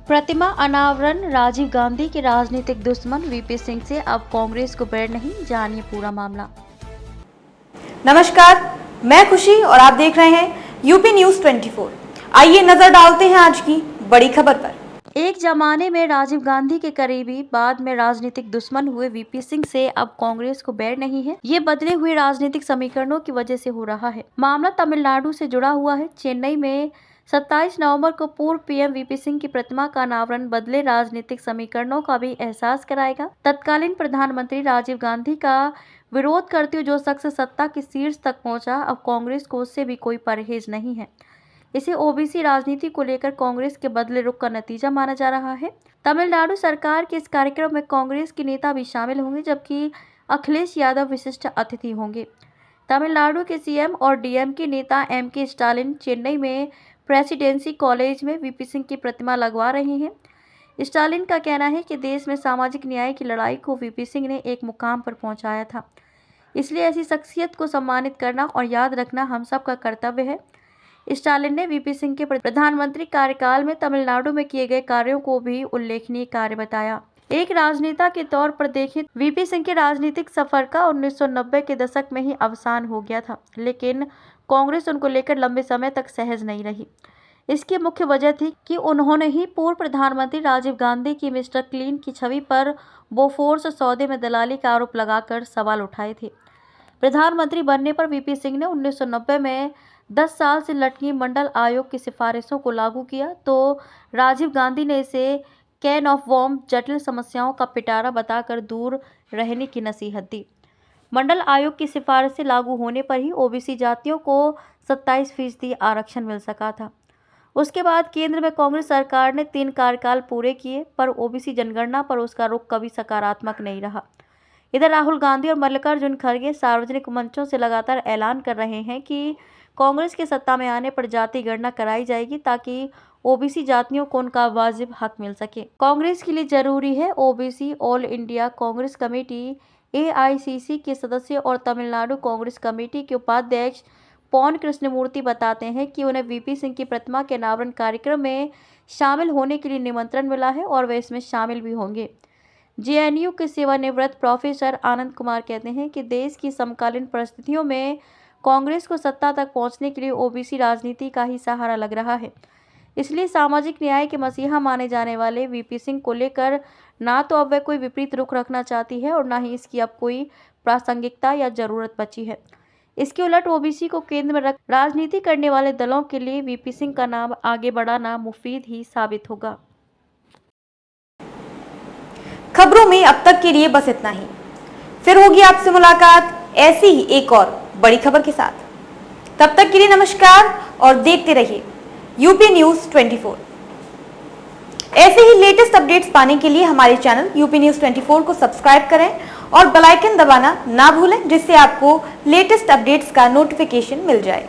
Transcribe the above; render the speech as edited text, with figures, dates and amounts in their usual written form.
प्रतिमा अनावरण। राजीव गांधी के राजनीतिक दुश्मन वीपी सिंह से अब कांग्रेस को बैर नहीं, जानिए पूरा मामला। नमस्कार, मैं खुशी और आप देख रहे हैं यूपी न्यूज 24। आइए नजर डालते हैं आज की बड़ी खबर पर। एक जमाने में राजीव गांधी के करीबी, बाद में राजनीतिक दुश्मन हुए वीपी सिंह से अब कांग्रेस को बैर नहीं है। ये बदले हुए राजनीतिक समीकरणों की वजह से हो रहा है। मामला तमिलनाडु से जुड़ा हुआ है। चेन्नई में 27 नवंबर को पूर्व पीएम वीपी सिंह की प्रतिमा का अनावरण बदले राजनीतिक समीकरणों का भी एहसास कराएगा। तत्कालीन प्रधानमंत्री राजीव गांधी का विरोध करते हुए जो शख्स सत्ता की शीर्ष तक पहुंचा, अब कांग्रेस को उससे भी कोई परहेज नहीं है। इसे ओबीसी राजनीति को लेकर कांग्रेस के बदले रुख का नतीजा माना जा रहा है। तमिलनाडु सरकार के इस कार्यक्रम में कांग्रेस के नेता भी शामिल होंगे, जबकि अखिलेश यादव विशिष्ट अतिथि होंगे। तमिलनाडु के सीएम और डीएमके नेता एमके स्टालिन चेन्नई में प्रेसिडेंसी कॉलेज में वीपी सिंह की प्रतिमा लगवा रहे हैं। स्टालिन का कहना है कि देश में सामाजिक न्याय की लड़ाई को वीपी सिंह ने एक मुकाम पर पहुंचाया था, इसलिए ऐसी शख्सियत को सम्मानित करना और याद रखना हम सब का कर्तव्य है। स्टालिन ने वीपी सिंह के प्रधानमंत्री कार्यकाल में तमिलनाडु में किए गए कार्यों को भी उल्लेखनीय कार्य बताया। एक राजनेता के तौर पर देखें, वीपी सिंह के राजनीतिक सफर का 1990 के दशक में ही अवसान हो गया था, लेकिन कांग्रेस उनको लेकर लंबे समय तक सहज नहीं रही। इसकी मुख्य वजह थी कि उन्होंने ही पूर्व प्रधानमंत्री राजीव गांधी की मिस्टर क्लीन की छवि पर बोफोर्स सौदे में दलाली का आरोप लगाकर सवाल उठाए थे। प्रधानमंत्री बनने पर वीपी सिंह ने 1990 में 10 साल से लटकी मंडल आयोग की सिफारिशों को लागू किया, तो राजीव गांधी ने इसे कैन ऑफ वॉर्म, जटिल समस्याओं का पिटारा बताकर दूर रहने की नसीहत दी। मंडल आयोग की सिफारिशें लागू होने पर ही ओबीसी जातियों को 27% आरक्षण मिल सका था। उसके बाद केंद्र में कांग्रेस सरकार ने 3 कार्यकाल पूरे किए, पर ओबीसी जनगणना पर उसका रुख कभी सकारात्मक नहीं रहा। इधर राहुल गांधी और मल्लिकार्जुन खड़गे सार्वजनिक मंचों से लगातार ऐलान कर रहे हैं कि कांग्रेस के सत्ता में आने पर जाति गणना कराई जाएगी, ताकि ओबीसी जातियों को उनका वाजिब हक मिल सके। कांग्रेस के लिए जरूरी है। OBC all India Congress committee AICC के सदस्य और तमिलनाडु कांग्रेस कमेटी के उपाध्यक्ष पौन कृष्णमूर्ति बताते हैं कि उन्हें वीपी सिंह की प्रतिमा के अनावरण कार्यक्रम में शामिल होने के लिए निमंत्रण मिला है और वे इसमें शामिल भी होंगे। जेएनयू के सेवानिवृत्त प्रोफेसर आनंद कुमार कहते हैं कि देश की समकालीन परिस्थितियों में कांग्रेस को सत्ता तक पहुंचने के लिए ओबीसी राजनीति का ही सहारा लग रहा है। इसलिए सामाजिक न्याय के मसीहा माने जाने वाले वीपी सिंह को लेकर ना तो अब वह कोई विपरीत रुख रखना चाहती है और ना ही इसकी अब कोई प्रासंगिकता या जरूरत बची है। इसके उलट ओबीसी को केंद्र में रख राजनीति करने वाले दलों के लिए वीपी सिंह का नाम आगे बढ़ाना मुफीद ही साबित होगा। खबरों में अब तक के लिए बस इतना ही। फिर होगी आपसे मुलाकात ऐसी ही एक और बड़ी खबर के साथ। तब तक के लिए नमस्कार और देखते रहिए यूपी न्यूज 24। ऐसे ही लेटेस्ट अपडेट्स पाने के लिए हमारे चैनल यूपी न्यूज 24 को सब्सक्राइब करें और बेल आइकन दबाना ना भूलें, जिससे आपको लेटेस्ट अपडेट्स का नोटिफिकेशन मिल जाए।